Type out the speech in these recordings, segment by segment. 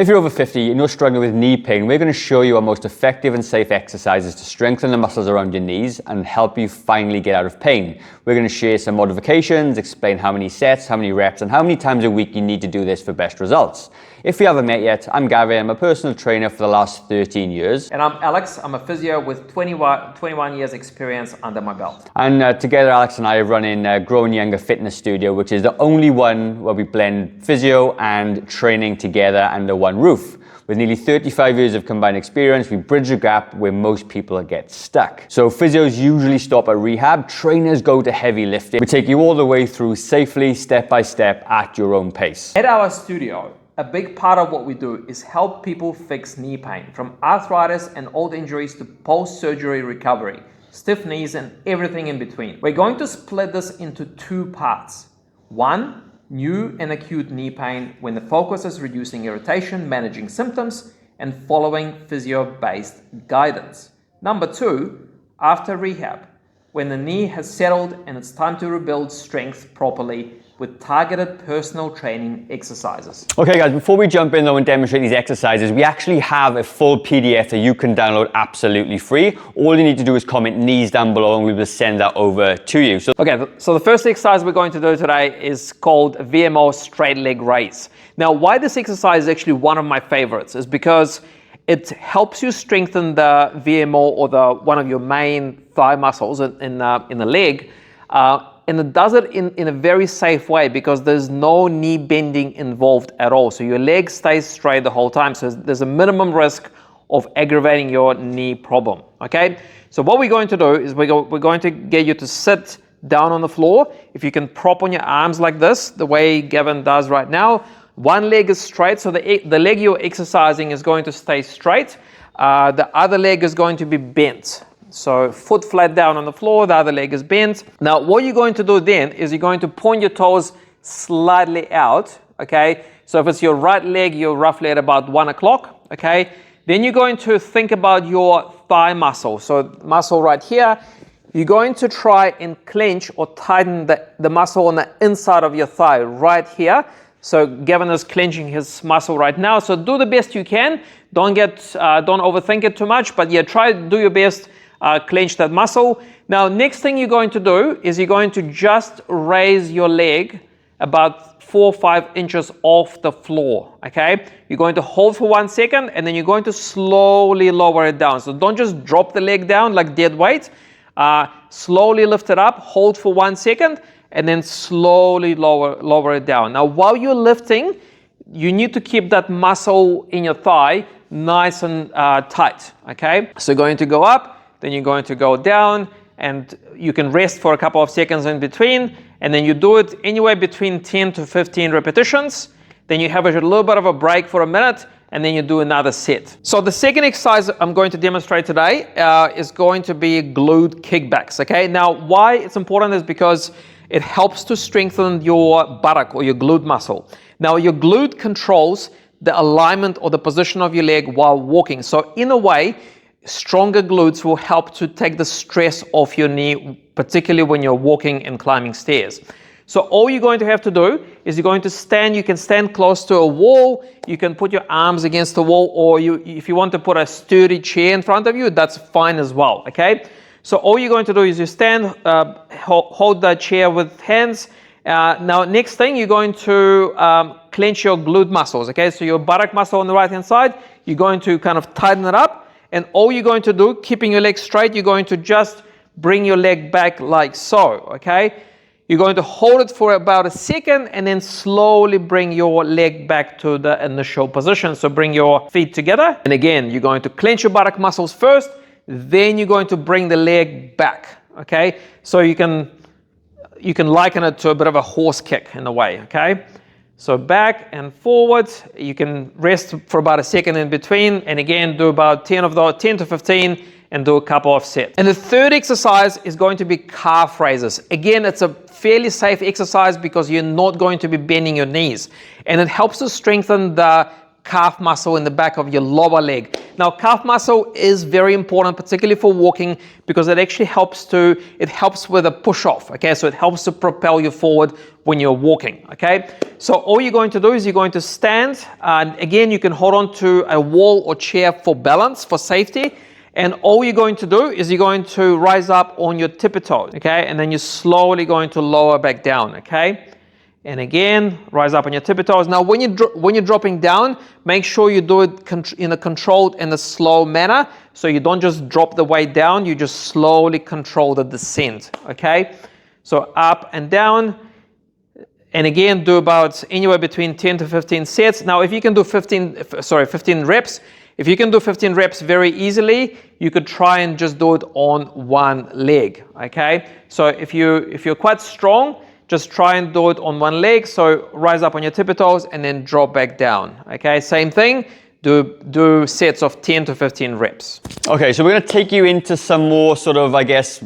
If you're over 50 and you're struggling with knee pain, we're going to show you our most effective and safe exercises to strengthen the muscles around your knees and help you finally get out of pain. We're going to share some modifications, explain how many sets, how many reps, and how many times a week you need to do this for best results. If you haven't met yet, I'm Gary. I'm a personal trainer for the last 13 years. And I'm Alex. I'm a physio with 21 years experience under my belt. And together, Alex and I are running Growing Younger Fitness Studio, which is the only one where we blend physio and training together under one roof. With nearly 35 years of combined experience, we bridge the gap where most people get stuck. So physios usually stop at rehab, trainers go to heavy lifting. We take you all the way through safely, step by step, at your own pace. At our studio, a big part of what we do is help people fix knee pain, from arthritis and old injuries to post-surgery recovery, stiff knees and everything in between. We're going to split this into two parts. One, new and acute knee pain, when the focus is reducing irritation, managing symptoms, and following physio-based guidance. Number two, after rehab, when the knee has settled and it's time to rebuild strength properly with targeted personal training exercises. Okay guys, before we jump in though and demonstrate these exercises, we actually have a full PDF that you can download absolutely free. All you need to do is comment knees down below and we will send that over to you. So the first exercise we're going to do today is called VMO straight leg raise. Now, why this exercise is actually one of my favorites is because it helps you strengthen the VMO or one of your main thigh muscles in the leg. And it does it in a very safe way because there's no knee bending involved at all. So your leg stays straight the whole time. So there's a minimum risk of aggravating your knee problem, okay? So what we're going to do is we're going to get you to sit down on the floor. If you can prop on your arms like this, the way Gavin does right now, one leg is straight. So the leg you're exercising is going to stay straight. The other leg is going to be bent. So foot flat down on the floor, the other leg is bent. Now what you're going to do then is you're going to point your toes slightly out, okay? So if it's your right leg, you're roughly at about 1 o'clock, okay? Then you're going to think about your thigh muscle. So muscle right here, you're going to try and clench or tighten the muscle on the inside of your thigh right here. So Gavin is clenching his muscle right now. So do the best you can. Don't overthink it too much, but yeah, try to do your best. Clench that muscle. Now, next thing you're going to do is you're going to just raise your leg about 4 or 5 inches off the floor, okay? You're going to hold for 1 second and then you're going to slowly lower it down. So don't just drop the leg down like dead weight. Slowly lift it up, hold for 1 second, and then slowly lower it down. Now, while you're lifting, you need to keep that muscle in your thigh nice and tight, okay? So you're going to go up, then you're going to go down, and you can rest for a couple of seconds in between, and then you do it anywhere between 10 to 15 repetitions. Then you have a little bit of a break for a minute, and then you do another set. So the second exercise I'm going to demonstrate today is going to be glute kickbacks, okay? Now, why it's important is because it helps to strengthen your buttock or your glute muscle. Now, your glute controls the alignment or the position of your leg while walking. So in a way, stronger glutes will help to take the stress off your knee, particularly when you're walking and climbing stairs. So all you're going to have to do is you're going to stand. You can stand close to a wall. You can put your arms against the wall, or if you want to put a sturdy chair in front of you, that's fine as well, okay? So all you're going to do is you stand, hold the chair with hands. Now, next thing, you're going to clench your glute muscles, okay? So your buttock muscle on the right-hand side, you're going to kind of tighten it up. And all you're going to do, keeping your leg straight, you're going to just bring your leg back like so, okay? You're going to hold it for about a second and then slowly bring your leg back to the initial position. So bring your feet together. And again, you're going to clench your buttock muscles first, then you're going to bring the leg back, okay? So you can liken it to a bit of a horse kick in a way, okay? So back and forward, you can rest for about a second in between, and again, do about 10 to 15, and do a couple of sets. And the third exercise is going to be calf raises. Again, it's a fairly safe exercise because you're not going to be bending your knees, and it helps to strengthen the calf muscle in the back of your lower leg. Now, calf muscle is very important, particularly for walking, because it actually helps with a push off, okay? So it helps to propel you forward when you're walking, okay? So all you're going to do is you're going to stand, and again, you can hold on to a wall or chair for balance, for safety, and all you're going to do is you're going to rise up on your tippy toes, okay? And then you're slowly going to lower back down, okay? And again, rise up on your tippy toes. Now, when you're dropping down, make sure you do it in a controlled and a slow manner. So you don't just drop the weight down, you just slowly control the descent, okay? So up and down. And again, do about anywhere between 10 to 15 sets. Now, if you can do 15 reps, if you can do 15 reps very easily, you could try and just do it on one leg, okay? So if you're quite strong, just try and do it on one leg. So rise up on your tippy toes and then drop back down. Okay, same thing. Do sets of 10 to 15 reps. Okay, so we're going to take you into some more sort of, I guess,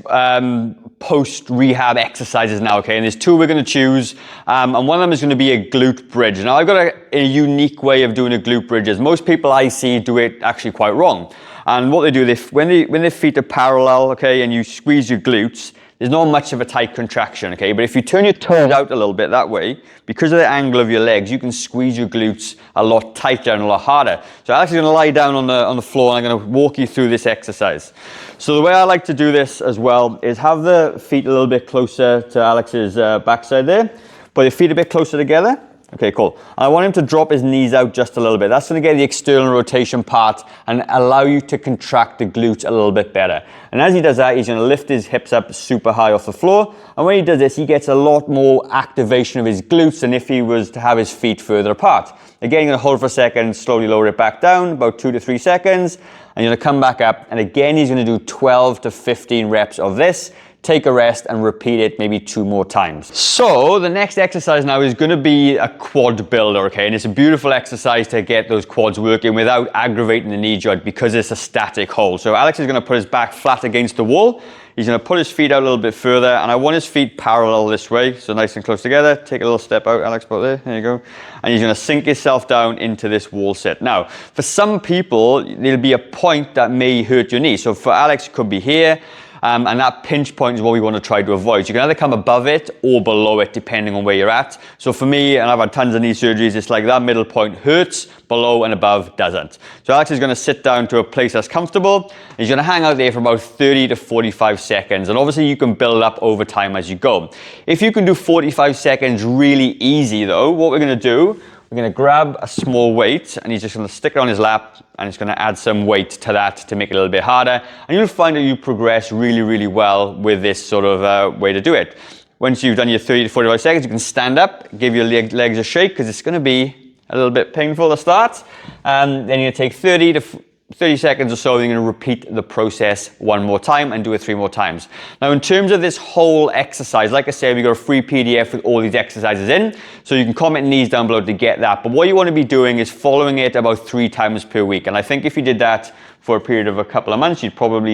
post-rehab exercises now, okay? And there's two we're going to choose, and one of them is going to be a glute bridge. Now, I've got a unique way of doing a glute bridge. As most people I see do it actually quite wrong. And what they do, when their feet are parallel, okay, and you squeeze your glutes, there's not much of a tight contraction, okay? But if you turn your toes out a little bit that way, because of the angle of your legs, you can squeeze your glutes a lot tighter and a lot harder. So I'm actually going to lie down on the floor and I'm going to walk you through this exercise. So the way I like to do this as well is have the feet a little bit closer to Alex's backside there. Put your feet a bit closer together. Okay, cool. I want him to drop his knees out just a little bit. That's going to get the external rotation part and allow you to contract the glutes a little bit better. And as he does that, he's going to lift his hips up super high off the floor. And when he does this, he gets a lot more activation of his glutes than if he was to have his feet further apart. Again, you're going to hold for a second, slowly lower it back down, about 2 to 3 seconds. And you're going to come back up. And again, he's going to do 12 to 15 reps of this. Take a rest and repeat it maybe 2 more times. So the next exercise now is going to be a quad builder, okay? And it's a beautiful exercise to get those quads working without aggravating the knee joint because it's a static hold. So Alex is going to put his back flat against the wall. He's going to put his feet out a little bit further, and I want his feet parallel this way, so nice and close together. Take a little step out, Alex, about there you go. And he's going to sink himself down into this wall sit. Now, for some people, there'll be a point that may hurt your knee. So for Alex, it could be here. And that pinch point is what we want to try to avoid. You can either come above it or below it, depending on where you're at. So for me, and I've had tons of knee surgeries, it's like that middle point hurts, below and above doesn't. So Alex is going to sit down to a place that's comfortable. He's going to hang out there for about 30 to 45 seconds. And obviously you can build up over time as you go. If you can do 45 seconds really easy though, what we're going to do, we're going to grab a small weight and he's just going to stick it on his lap and he's going to add some weight to that to make it a little bit harder. And you'll find that you progress really, really well with this sort of way to do it. Once you've done your 30 to 45 seconds, you can stand up, give your legs a shake because it's going to be a little bit painful to start. Then you're going to take 30 seconds or so, and you're going to repeat the process 1 more time and do it 3 more times. Now, in terms of this whole exercise, like I said, we've got a free PDF with all these exercises in, so you can comment knees down below to get that. But what you want to be doing is following it about 3 times per week. And I think if you did that for a period of a couple of months, you'd probably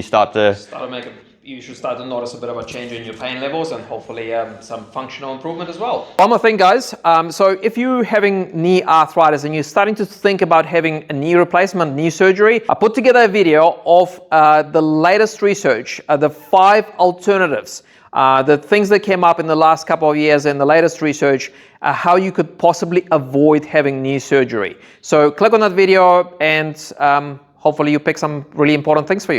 you should start to notice a bit of a change in your pain levels and hopefully some functional improvement as well. One more thing, guys. So if you're having knee arthritis and you're starting to think about having a knee replacement, knee surgery, I put together a video of the latest research, the 5 alternatives, the things that came up in the last couple of years and the latest research, how you could possibly avoid having knee surgery. So click on that video and hopefully you pick some really important things for you.